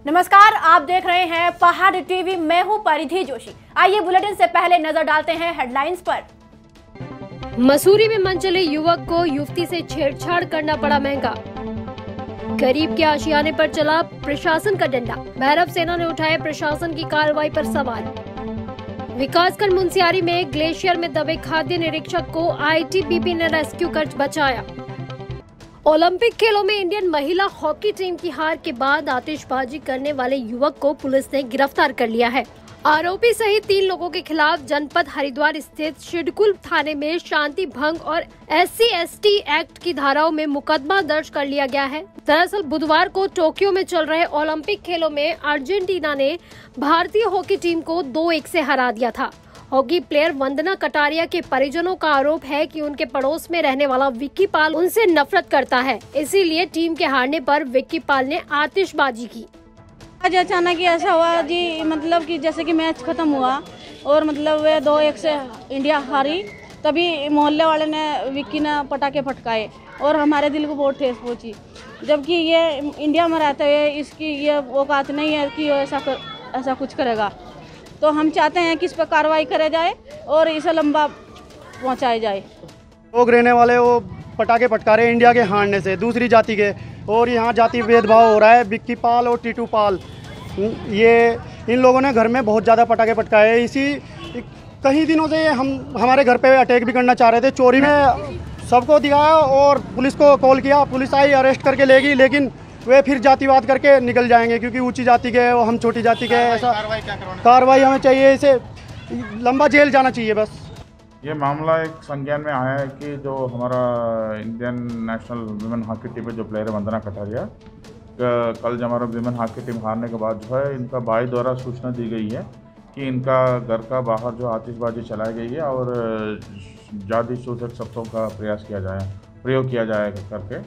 नमस्कार, आप देख रहे हैं पहाड़ टीवी। मैं हूं परिधि जोशी। आइए बुलेटिन से पहले नजर डालते हैं हेडलाइंस पर। मसूरी में मनचले युवक को युवती से छेड़छाड़ करना पड़ा महंगा। गरीब के आशियाने पर चला प्रशासन का डंडा। भैरव सेना ने उठाए प्रशासन की कार्रवाई पर सवाल। विकासखंड मुंसियारी में ग्लेशियर में दबे खाद्य निरीक्षक को आईटीबीपी ने रेस्क्यू कर बचाया। ओलंपिक खेलों में इंडियन महिला हॉकी टीम की हार के बाद आतिशबाजी करने वाले युवक को पुलिस ने गिरफ्तार कर लिया है। आरोपी सहित 3 लोगों के खिलाफ जनपद हरिद्वार स्थित शिडकुल थाने में शांति भंग और SC/ST एक्ट की धाराओं में मुकदमा दर्ज कर लिया गया है। दरअसल बुधवार को टोक्यो में चल रहे ओलंपिक खेलों में अर्जेंटीना ने भारतीय हॉकी टीम को 2-1 से हरा दिया था। हॉकी प्लेयर वंदना कटारिया के परिजनों का आरोप है कि उनके पड़ोस में रहने वाला विक्की पाल उनसे नफरत करता है, इसीलिए टीम के हारने पर विक्की पाल ने आतिशबाजी की। आज अचानक ऐसा हुआ जी, मतलब कि जैसे कि मैच खत्म हुआ और मतलब वे 2-1 से इंडिया हारी, तभी मोहल्ले वाले ने विक्की ने पटाखे फटकाए और हमारे दिल को बहुत ठेस पहुंची। जबकि ये इंडिया में रहते हुए इसकी ये औकात नहीं है कि ऐसा कुछ करेगा। तो हम चाहते हैं कि इस पर कार्रवाई करे जाए और इसे लंबा पहुंचाया जाए। लोग रहने वाले वो पटाखे फटका रहे इंडिया के हारने से, दूसरी जाति के, और यहाँ जाति भेदभाव हो रहा है। विक्की पाल और टीटू पाल, ये इन लोगों ने घर में बहुत ज़्यादा पटाखे फटकाए। इसी कई दिनों से हमारे घर पे अटैक भी करना चाह रहे थे। चोरी में सबको दिखाया और पुलिस को कॉल किया, पुलिस आई, अरेस्ट करके ले गई, लेकिन वे फिर जातिवाद करके निकल जाएंगे क्योंकि ऊंची जाति के और हम छोटी जाति के। ऐसा कार्रवाई हमें चाहिए, इसे लंबा जेल जाना चाहिए बस। ये मामला एक संज्ञान में आया है कि जो हमारा Indian national women hockey team में जो प्लेयर है वंदना कटारिया, कल जब हमारा विमेन हॉकी टीम हारने के बाद जो है इनका भाई द्वारा सूचना दी गई है कि इनका घर का बाहर जो आतिशबाजी चलाई गई है और जाति सूचक शब्दों का प्रयोग किया जाए करके,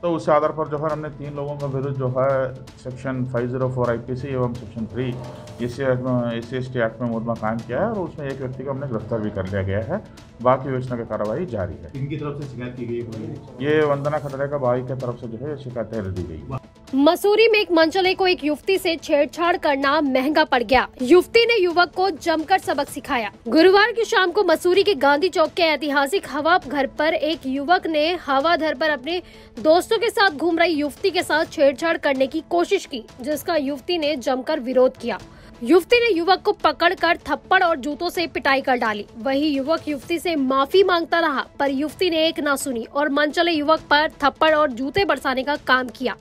तो उस आधार पर जो है हमने 3 लोगों के विरुद्ध जो है सेक्शन 504 IPC एवं सेक्शन 3 SC/ST एक्ट में मुकदमा कायम किया है और उसमें एक व्यक्ति को हमने गिरफ्तार भी कर लिया गया है। बाकी योजना की कार्रवाई जारी है। इनकी तरफ से शिकायत की गई, ये वंदना खतरे का भाई की तरफ से जो है शिकायत दी गई। मसूरी में एक मनचले को एक युवती से छेड़छाड़ करना महंगा पड़ गया। युवती ने युवक को जमकर सबक सिखाया। गुरुवार की शाम को मसूरी के गांधी चौक के ऐतिहासिक हवा घर पर एक युवक ने हवाधर पर अपने दोस्तों के साथ घूम रही युवती के साथ छेड़छाड़ करने की कोशिश की, जिसका युवती ने जमकर विरोध किया। युवती ने युवक को पकड़कर थप्पड़ और जूतों से पिटाई कर डाली। वही युवक युवती से माफी मांगता रहा, पर युवती ने एक ना सुनी और मनचले युवक पर थप्पड़ और जूते बरसाने का काम किया।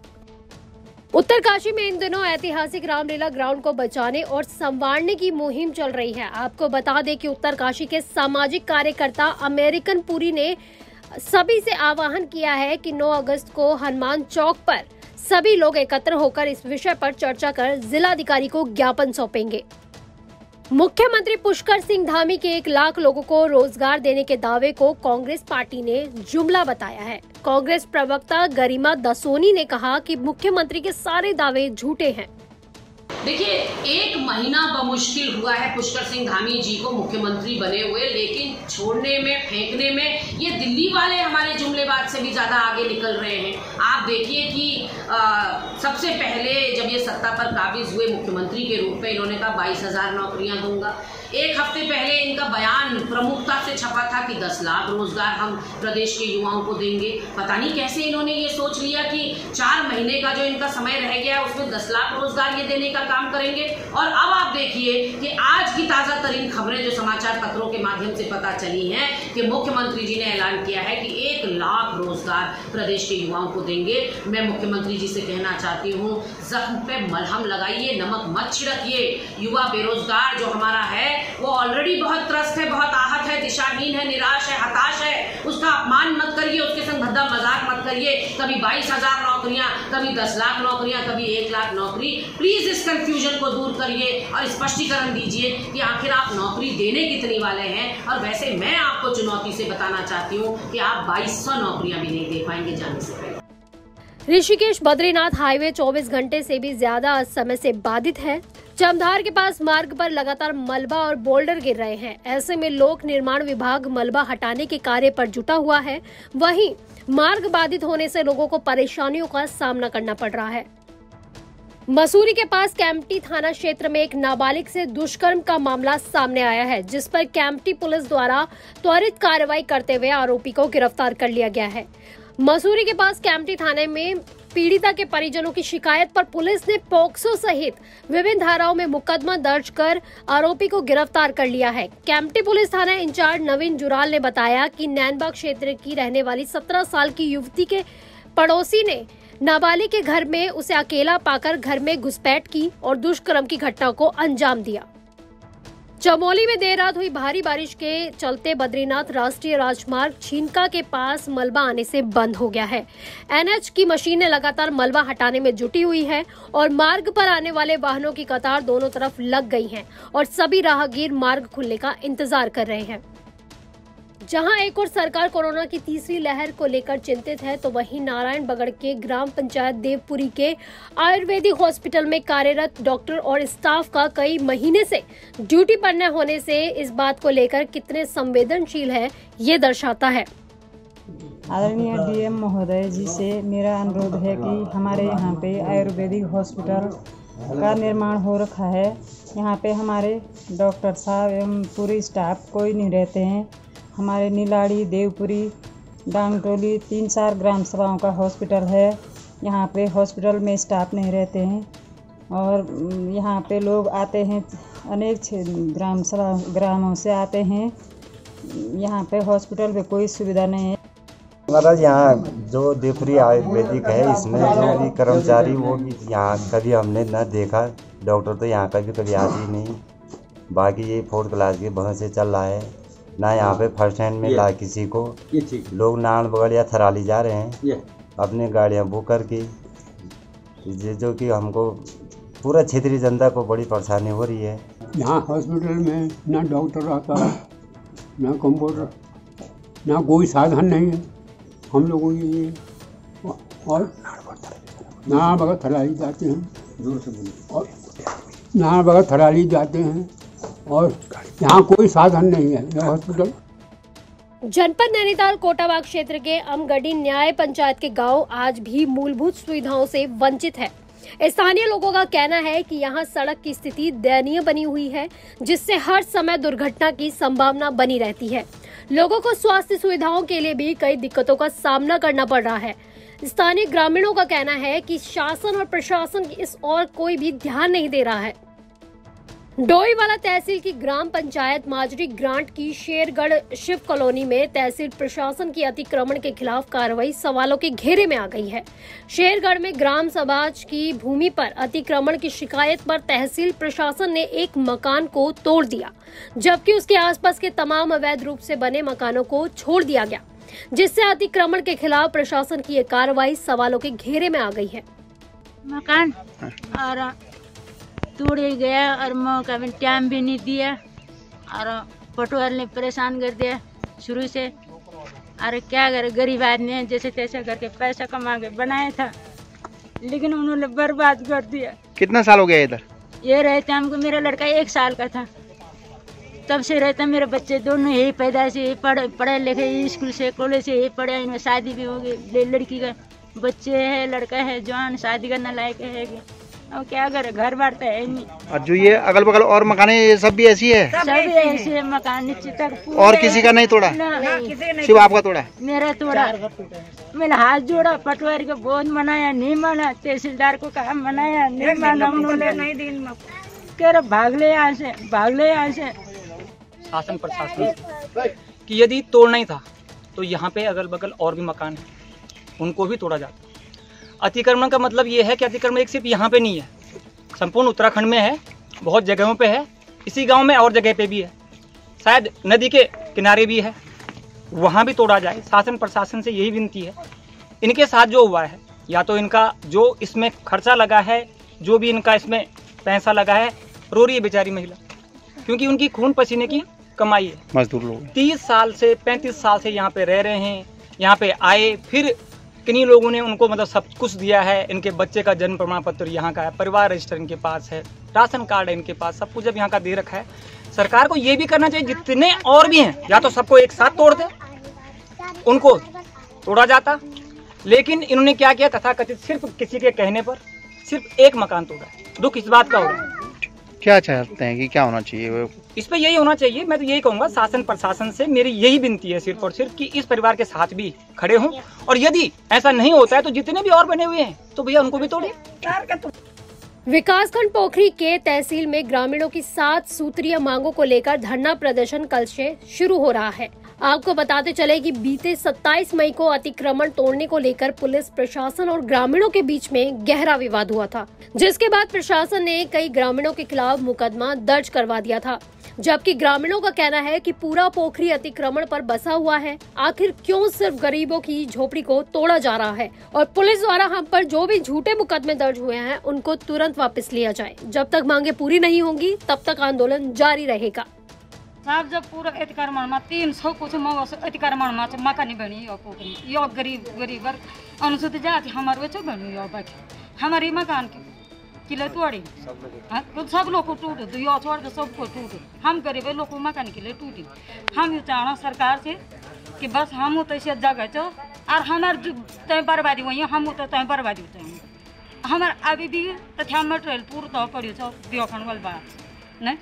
उत्तरकाशी में इन दिनों ऐतिहासिक रामलीला ग्राउंड को बचाने और संवारने की मुहिम चल रही है। आपको बता दें कि उत्तरकाशी के सामाजिक कार्यकर्ता अमेरिकन पुरी ने सभी से आह्वान किया है कि 9 अगस्त को हनुमान चौक पर सभी लोग एकत्र होकर इस विषय पर चर्चा कर जिलाधिकारी को ज्ञापन सौंपेंगे। मुख्यमंत्री पुष्कर सिंह धामी के 1 लाख लोगों को रोजगार देने के दावे को कांग्रेस पार्टी ने जुमला बताया है। कांग्रेस प्रवक्ता गरिमा दसोनी ने कहा कि मुख्यमंत्री के सारे दावे झूठे हैं। देखिए, 1 महीना बमुश्किल हुआ है पुष्कर सिंह धामी जी को मुख्यमंत्री बने हुए, लेकिन छोड़ने में, फेंकने में ये दिल्ली वाले हमारे जुमलेबाज से भी ज्यादा आगे निकल रहे हैं। आप देखिए कि सबसे पहले जब ये सत्ता पर काबिज हुए मुख्यमंत्री के रूप में, इन्होंने कहा 22,000 नौकरियां दूंगा। 1 हफ्ते पहले इनका बयान प्रमुखता से छपा था कि 10 लाख रोजगार हम प्रदेश के युवाओं को देंगे। पता नहीं कैसे इन्होंने ये सोच लिया कि 4 महीने का जो इनका समय रह गया है उसमें 10 लाख रोजगार ये देने का काम करेंगे। और अब आप देखिए कि आज की ताजा तरीन खबरें जो समाचार पत्रों के माध्यम से पता चली हैं कि मुख्यमंत्री जी ने ऐलान किया है कि 1 लाख रोजगार प्रदेश के युवाओं को देंगे। मैं मुख्यमंत्री जी से कहना चाहती हूँ, जख्म पे मलहम लगाइए, नमक मत छिड़किए। युवा बेरोजगार जो हमारा है वो ऑलरेडी बहुत त्रस्त है, बहुत आहत है, दिशाहीन है, निराश है, हताश है। उसका अपमान मत करिए, उसके संग भद्दा मजाक मत करिए। कभी 22,000 नौकरियां, कभी 10 लाख नौकरियां, कभी 1 लाख नौकरी। प्लीज इस कंफ्यूजन को दूर करिए और स्पष्टीकरण दीजिए कि आखिर आप नौकरी देने कितनी वाले हैं। और वैसे मैं आपको चुनौती से बताना चाहती हूँ कि आप 2200 नौकरियां भी नहीं दे पाएंगे जाने से पहले। ऋषिकेश बद्रीनाथ हाईवे 24 घंटे से भी ज्यादा समय से बाधित है। चमधार के पास मार्ग पर लगातार मलबा और बोल्डर गिर रहे हैं। ऐसे में लोक निर्माण विभाग मलबा हटाने के कार्य पर जुटा हुआ है। वहीं मार्ग बाधित होने से लोगों को परेशानियों का सामना करना पड़ रहा है। मसूरी के पास कैंपटी थाना क्षेत्र में एक नाबालिग से दुष्कर्म का मामला सामने आया है, जिस पर कैंपटी पुलिस द्वारा त्वरित कार्रवाई करते हुए आरोपी को गिरफ्तार कर लिया गया है। मसूरी के पास कैंपटी थाने में पीड़िता के परिजनों की शिकायत पर पुलिस ने पॉक्सो सहित विभिन्न धाराओं में मुकदमा दर्ज कर आरोपी को गिरफ्तार कर लिया है। कैंपटी पुलिस थाना इंचार्ज नवीन जुराल ने बताया कि नैनबाग क्षेत्र की रहने वाली 17 साल की युवती के पड़ोसी ने नाबालिग के घर में उसे अकेला पाकर घर में घुसपैठ की और दुष्कर्म की घटना को अंजाम दिया। चमोली में देर रात हुई भारी बारिश के चलते बद्रीनाथ राष्ट्रीय राजमार्ग छीनका के पास मलबा आने से बंद हो गया है। एनएच की मशीनें लगातार मलबा हटाने में जुटी हुई है और मार्ग पर आने वाले वाहनों की कतार दोनों तरफ लग गई है और सभी राहगीर मार्ग खुलने का इंतजार कर रहे हैं। जहां एक और सरकार कोरोना की तीसरी लहर को लेकर चिंतित है, तो वहीं नारायण बगड़ के ग्राम पंचायत देवपुरी के आयुर्वेदिक हॉस्पिटल में कार्यरत डॉक्टर और स्टाफ का कई महीने से ड्यूटी पर न होने से इस बात को लेकर कितने संवेदनशील है, ये दर्शाता है। आदरणीय डीएम महोदय जी से मेरा अनुरोध है कि हमारे यहाँ पे आयुर्वेदिक हॉस्पिटल का निर्माण हो रखा है। यहाँ पे हमारे डॉक्टर साहब एवं पूरी स्टाफ कोई नहीं रहते हैं। हमारे नीलाड़ी, देवपुरी, डांगटोली 3-4 ग्राम सभाओं का हॉस्पिटल है। यहाँ पे हॉस्पिटल में स्टाफ नहीं रहते हैं और यहाँ पे लोग आते हैं, अनेक ग्रामों से आते हैं। यहाँ पे हॉस्पिटल में कोई सुविधा नहीं है। महाराज यहाँ जो देवपुरी आयुर्वेदिक है, इसमें जो भी कर्मचारी वो भी यहाँ कभी हमने न देखा। डॉक्टर तो यहाँ का भी कभी आती नहीं। बाकी ये 4th क्लास के बहुत से चल रहा है ना। यहाँ पे फर्स्ट हैंड में ला किसी को। लोग नारायण बगड़ या थराली जा रहे हैं अपने गाड़ियाँ बुक करके, जो कि हमको पूरा क्षेत्रीय जनता को बड़ी परेशानी हो रही है। यहाँ हॉस्पिटल में ना डॉक्टर आता है, ना कंपाउंडर, ना कोई साधन नहीं है हम लोगों के लिए। और नारायण बगड़ थराली जाते हैं, और नारायण बगड़ थराली जाते हैं और यहाँ कोई साधन नहीं है हॉस्पिटल। जनपद नैनीताल कोटाबाग क्षेत्र के अमगढ़ी न्याय पंचायत के गांव आज भी मूलभूत सुविधाओं से वंचित है। स्थानीय लोगों का कहना है कि यहां सड़क की स्थिति दयनीय बनी हुई है, जिससे हर समय दुर्घटना की संभावना बनी रहती है। लोगों को स्वास्थ्य सुविधाओं के लिए भी कई दिक्कतों का सामना करना पड़ रहा है। स्थानीय ग्रामीणों का कहना है कि शासन और प्रशासन इस ओर कोई भी ध्यान नहीं दे रहा है। डोईवाला तहसील की ग्राम पंचायत माजरी ग्रांट की शेरगढ़ शिव कॉलोनी में तहसील प्रशासन की अतिक्रमण के खिलाफ कार्रवाई सवालों के घेरे में आ गई है। शेरगढ़ में ग्राम समाज की भूमि पर अतिक्रमण की शिकायत पर तहसील प्रशासन ने एक मकान को तोड़ दिया, जबकि उसके आसपास के तमाम अवैध रूप से बने मकानों को छोड़ दिया गया, जिससे अतिक्रमण के खिलाफ प्रशासन की ये कार्रवाई सवालों के घेरे में आ गई है। मकान और तोड़ गया और मौका में टाइम भी नहीं दिया और पटवार ने परेशान कर दिया शुरू से। अरे क्या करे, गरीब आदमी है, जैसे तैसे करके पैसा कमा के बनाया था, लेकिन उन्होंने बर्बाद कर दिया। कितना साल हो गया इधर? ये रहते हमको, मेरा लड़का 1 साल का था तब से रहता। मेरे बच्चे दोनों यही पैदाइश से पढ़े लिखे, स्कूल से कॉलेज से यही पढ़े, इनमें शादी भी हो गई। लड़की का बच्चे है, लड़का है जवान, शादी करना लायक है। और क्या करे, घर बार तो है नहीं। और जो ये अगल बगल और मकाने ये सब भी ऐसी है? सब ऐसी है मकान नीचे तक। और किसी का नहीं तोड़ा? सिर्फ आपका तोड़ा? मेरा तोड़ा। मैंने हाथ जोड़ा, पटवारी को बहुत मनाया, नहीं माना। तहसीलदार को कहा, मनाया, नहीं माना। उन्होंने नहीं दिन कह रहे भाग ले यहाँ से, भाग ले यहाँ से। शासन प्रशासन कि यदि तोड़ना ही था तो यहाँ पे अगल बगल और भी मकान है, उनको भी तोड़ा जाता। अतिक्रमण का मतलब ये है कि अतिक्रमण एक सिर्फ यहाँ पे नहीं है, संपूर्ण उत्तराखंड में है, बहुत जगहों पे है, इसी गांव में और जगह पे भी है, शायद नदी के किनारे भी है, वहाँ भी तोड़ा जाए। शासन प्रशासन से यही विनती है। इनके साथ जो हुआ है, या तो इनका जो इसमें खर्चा लगा है, जो भी इनका इसमें पैसा लगा है, रो रही है बेचारी महिला, क्योंकि उनकी खून पसीने की कमाई है। मजदूर लोग 30 साल से 35 साल से यहाँ पे रह रहे हैं, यहाँ पे आए, फिर किन्हीं लोगों ने उनको मतलब सब कुछ दिया है। इनके बच्चे का जन्म प्रमाण पत्र यहाँ का है, परिवार रजिस्टर इनके पास है, राशन कार्ड है इनके पास, सब कुछ जब यहाँ का दे रखा है। सरकार को ये भी करना चाहिए, जितने और भी हैं या तो सबको एक साथ तोड़ दे, उनको तोड़ा जाता। लेकिन इन्होंने क्या किया, तथाकथित सिर्फ किसी के कहने पर, सिर्फ एक मकान तोड़ा है। दुख इस बात का हो रहा है। क्या चाहते हैं कि क्या होना चाहिए? इस पे यही होना चाहिए। मैं तो यही कहूंगा शासन प्रशासन से मेरी यही विनती है सिर्फ और सिर्फ कि इस परिवार के साथ भी खड़े हों, और यदि ऐसा नहीं होता है तो जितने भी और बने हुए हैं तो भैया उनको भी तोड़िए। विकासखंड पोखरी के तहसील में ग्रामीणों की 7 सूत्रीय मांगों को लेकर धरना प्रदर्शन कल से शुरू हो रहा है। आपको बताते चले कि बीते 27 मई को अतिक्रमण तोड़ने को लेकर पुलिस प्रशासन और ग्रामीणों के बीच में गहरा विवाद हुआ था, जिसके बाद प्रशासन ने कई ग्रामीणों के खिलाफ मुकदमा दर्ज करवा दिया था, जबकि ग्रामीणों का कहना है कि पूरा पोखरी अतिक्रमण पर बसा हुआ है। आखिर क्यों सिर्फ गरीबों की झोपड़ी को तोड़ा जा रहा है, और पुलिस द्वारा हम पर जो भी झूठे मुकदमे दर्ज हुए हैं उनको तुरंत वापस लिया जाए। जब तक मांगे पूरी नहीं होंगी तब तक आंदोलन जारी रहेगा। साहब जब पूरा अतिक्रमण में 300 कुछ अतिक्रमण में मकान बनी यो पोखरी यो गरीब अनुसूचित जाति हमारे बनी यो हमारी मकान किले तोड़ी सब लोग को टूटे तो यो छोड़ सबको टूटे। हम गरीब लोग को मकान के लिए टूटी। हम चाहना सरकार से कि बस हम तो ऐसे जगह चो और हमारे तय बर्बादी हुई हम तो तय बर्बादी चाहिए। हमारे अभी भी तथ्या मटेरियल पूरा तो पड़ी छो दियोखंड वाल बात नहीं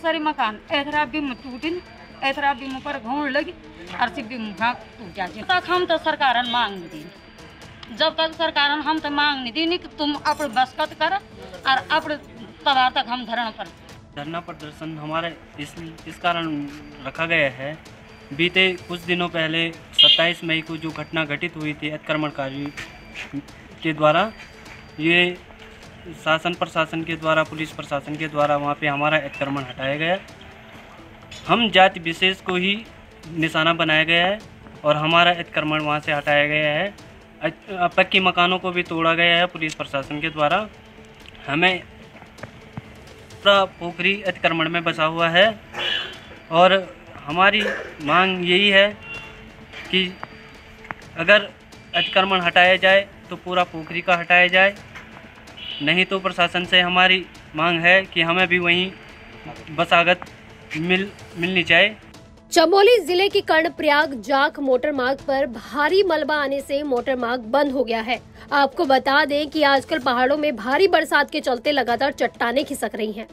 सरी मकान ऐथरा भी टूटिन ऐथरा भी पर घूम लगी और सिर्फ भी टूट जाए। तक हम तो सरकार मांग नहीं दी। जब तक सरकार हम तो मांग नहीं दी कि तुम अपने बसकत कर और अपने तबार तक हम धरना प्रदर्शन हमारे इस कारण रखा गया है। बीते कुछ दिनों पहले 27 मई को जो घटना घटित हुई थी अतिक्रमणकारी के द्वारा, ये शासन प्रशासन के द्वारा पुलिस प्रशासन के द्वारा वहाँ पे हमारा अतिक्रमण हटाया गया। हम जाति विशेष को ही निशाना बनाया गया है और हमारा अतिक्रमण वहाँ से हटाया गया है। पक्की मकानों को भी तोड़ा गया है पुलिस प्रशासन के द्वारा। हमें पूरा पोखरी अतिक्रमण में बसा हुआ है और हमारी मांग यही है कि अगर अतिक्रमण हटाया जाए तो पूरा पोखरी का हटाया जाए, नहीं तो प्रशासन से हमारी मांग है कि हमें भी वहीं बसागत मिलनी चाहिए। चमोली जिले की कर्णप्रयाग जाख मोटर मार्ग पर भारी मलबा आने से मोटर मार्ग बंद हो गया है। आपको बता दें कि आजकल पहाड़ों में भारी बरसात के चलते लगातार चट्टानें खिसक रही हैं।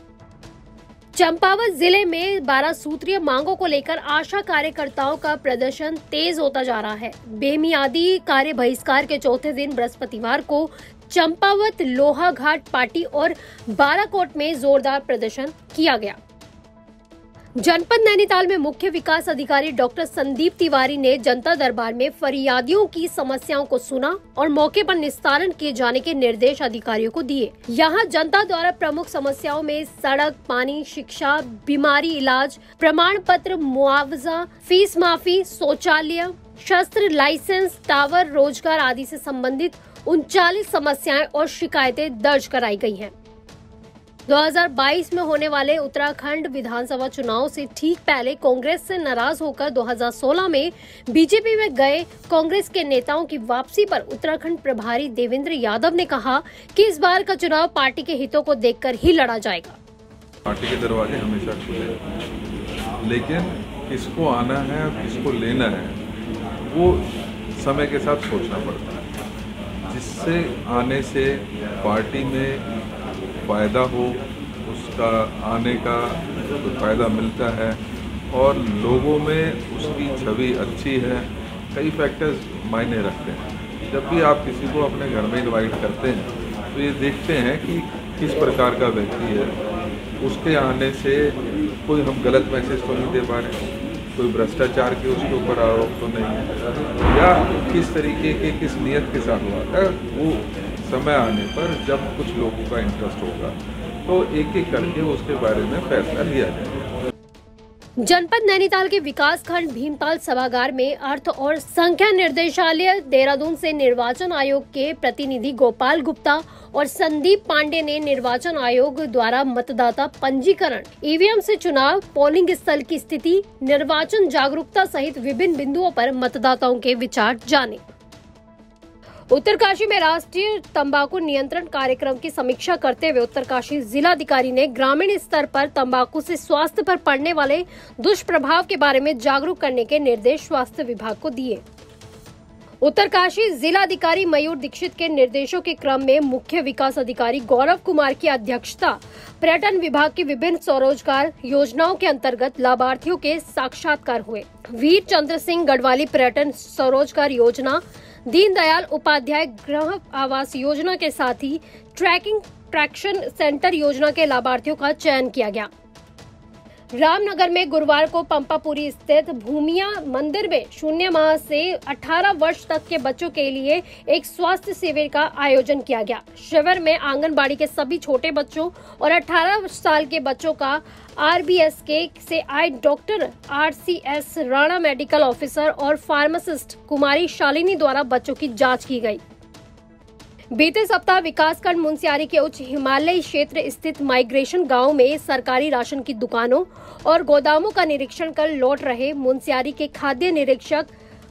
चंपावत जिले में 12 सूत्रीय मांगों को लेकर आशा कार्यकर्ताओं का प्रदर्शन तेज होता जा रहा है। बेमियादी कार्य बहिष्कार के चौथे दिन बृहस्पतिवार को चंपावत, लोहा घाट, पाटी और बाराकोट में जोरदार प्रदर्शन किया गया। जनपद नैनीताल में मुख्य विकास अधिकारी डॉक्टर संदीप तिवारी ने जनता दरबार में फरियादियों की समस्याओं को सुना और मौके पर निस्तारण किए जाने के निर्देश अधिकारियों को दिए। यहां जनता द्वारा प्रमुख समस्याओं में सड़क, पानी, शिक्षा, बीमारी इलाज, प्रमाण पत्र, मुआवजा, फीस माफी, शौचालय, शस्त्र लाइसेंस, टावर, रोजगार आदि से संबंधित 39 समस्याएं और शिकायतें दर्ज कराई गई हैं। 2022 में होने वाले उत्तराखंड विधानसभा चुनाव से ठीक पहले कांग्रेस से नाराज होकर 2016 में बीजेपी में गए कांग्रेस के नेताओं की वापसी पर उत्तराखंड प्रभारी देवेंद्र यादव ने कहा कि इस बार का चुनाव पार्टी के हितों को देखकर ही लड़ा जाएगा। पार्टी के दरवाजे हमेशा खुले हैं, लेकिन किसको आना है और किसको लेना है वो समय के साथ सोचना पड़ता है। जिससे आने से पार्टी में फ़ायदा हो, उसका आने का तो फ़ायदा मिलता है और लोगों में उसकी छवि अच्छी है। कई फैक्टर्स मायने रखते हैं। जब भी आप किसी को अपने घर में इनवाइट करते हैं तो ये देखते हैं कि किस प्रकार का व्यक्ति है। उसके आने से कोई हम गलत मैसेज तो नहीं दे पा रहे, कोई भ्रष्टाचार के उसके ऊपर आरोप तो नहीं है, या किस तरीके के किस नियत के साथ हुआ है। वो समय आने पर जब कुछ लोगों का इंटरेस्ट होगा तो एक एक करके उसके बारे में फैसला लिया जाएगा। जनपद नैनीताल के विकास खंड भीमताल सभागार में अर्थ और संख्या निर्देशालय देहरादून से निर्वाचन आयोग के प्रतिनिधि गोपाल गुप्ता और संदीप पांडे ने निर्वाचन आयोग द्वारा मतदाता पंजीकरण, ईवीएम से चुनाव, पोलिंग स्थल की स्थिति, निर्वाचन जागरूकता सहित विभिन्न बिंदुओं पर मतदाताओं के विचार जाने। उत्तरकाशी में राष्ट्रीय तंबाकू नियंत्रण कार्यक्रम की समीक्षा करते हुए उत्तरकाशी जिलाधिकारी ने ग्रामीण स्तर पर तंबाकू से स्वास्थ्य पर पड़ने वाले दुष्प्रभाव के बारे में जागरूक करने के निर्देश स्वास्थ्य विभाग को दिए। उत्तरकाशी जिलाधिकारी मयूर दीक्षित के निर्देशों के क्रम में मुख्य विकास अधिकारी गौरव कुमार की अध्यक्षता पर्यटन विभाग की विभिन्न स्वरोजगार योजनाओं के अंतर्गत लाभार्थियों के साक्षात्कार हुए। वीर चंद्र सिंह गढ़वाली पर्यटन स्वरोजगार योजना, दीनदयाल उपाध्याय गृह आवास योजना के साथ ही ट्रैक्शन सेंटर योजना के लाभार्थियों का चयन किया गया। रामनगर में गुरुवार को पंपापुरी स्थित भूमिया मंदिर में 0 माह से 18 वर्ष तक के बच्चों के लिए एक स्वास्थ्य शिविर का आयोजन किया गया। शिविर में आंगनबाड़ी के सभी छोटे बच्चों और 18 साल के बच्चों का RBSK से आए doctor RCS Rana medical officer और फार्मासिस्ट कुमारी शालिनी द्वारा बच्चों की जांच की गई। बीते सप्ताह विकासखंड मुंसियारी के उच्च हिमालयी क्षेत्र स्थित माइग्रेशन गांव में सरकारी राशन की दुकानों और गोदामों का निरीक्षण कर लौट रहे मुंसियारी के खाद्य निरीक्षक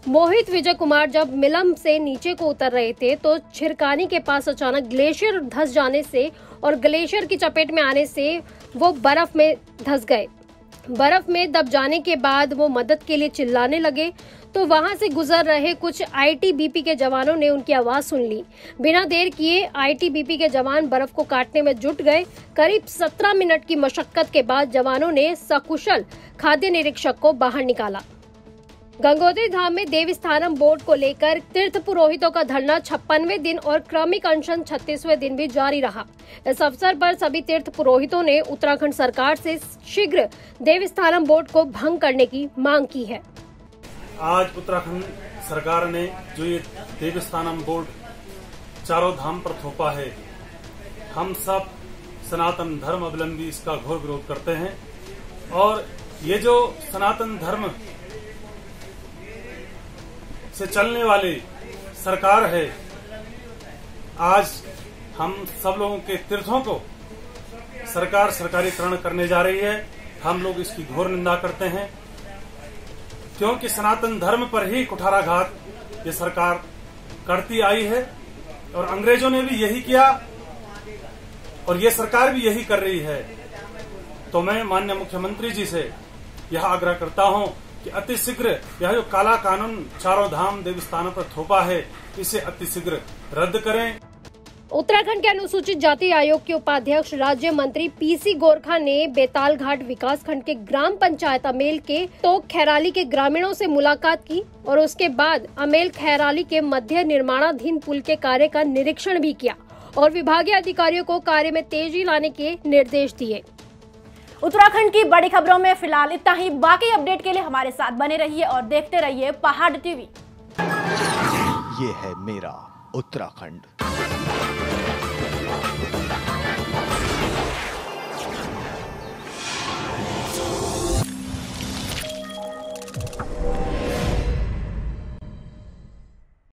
मोहित विजय कुमार जब मिलम से नीचे को उतर रहे थे तो छिरकानी के पास अचानक ग्लेशियर धंस जाने से और ग्लेशियर की चपेट में आने से वो बर्फ में धंस गए। बर्फ में दब जाने के बाद वो मदद के लिए चिल्लाने लगे तो वहां से गुजर रहे कुछ ITBP के जवानों ने उनकी आवाज सुन ली। बिना देर किए ITBP के जवान बर्फ को काटने में जुट गए। करीब 17 मिनट की मशक्कत के बाद जवानों ने सकुशल खाद्य निरीक्षक को बाहर निकाला। गंगोत्री धाम में देवस्थानम बोर्ड को लेकर तीर्थ पुरोहितों का धरना 56वें दिन और क्रमिक अनशन 36वें दिन भी जारी रहा। इस अवसर पर सभी तीर्थ पुरोहितों ने उत्तराखंड सरकार से शीघ्र देवस्थानम बोर्ड को भंग करने की मांग की है। आज उत्तराखंड सरकार ने जो ये देवस्थानम बोर्ड चारों धाम पर थोपा है, हम सब सनातन धर्म अवलंबी इसका घोर विरोध करते हैं। और ये जो सनातन धर्म से चलने वाली सरकार है, आज हम सब लोगों के तीर्थों को सरकार सरकारीकरण करने जा रही है। हम लोग इसकी घोर निंदा करते हैं, क्योंकि सनातन धर्म पर ही कुठाराघात ये सरकार करती आई है और अंग्रेजों ने भी यही किया और ये सरकार भी यही कर रही है। तो मैं माननीय मुख्यमंत्री जी से यह आग्रह करता हूं कि अतिशीघ्र यह जो काला कानून चारों धाम देवस्थानों पर थोपा है, इसे अतिशीघ्र रद्द करें। उत्तराखंड के अनुसूचित जाति आयोग के उपाध्यक्ष राज्य मंत्री PC गोरखा ने बेतालघाट विकासखंड के ग्राम पंचायत अमेल के तोक खैराली के ग्रामीणों से मुलाकात की और उसके बाद अमेल खैराली के मध्य निर्माणाधीन पुल के कार्य का निरीक्षण भी किया और विभागीय अधिकारियों को कार्य में तेजी लाने के निर्देश दिए। उत्तराखंड की बड़ी खबरों में फिलहाल इतना ही। बाकी अपडेट के लिए हमारे साथ बने रहिए और देखते रहिए पहाड़ टीवी। ये है मेरा उत्तराखंड।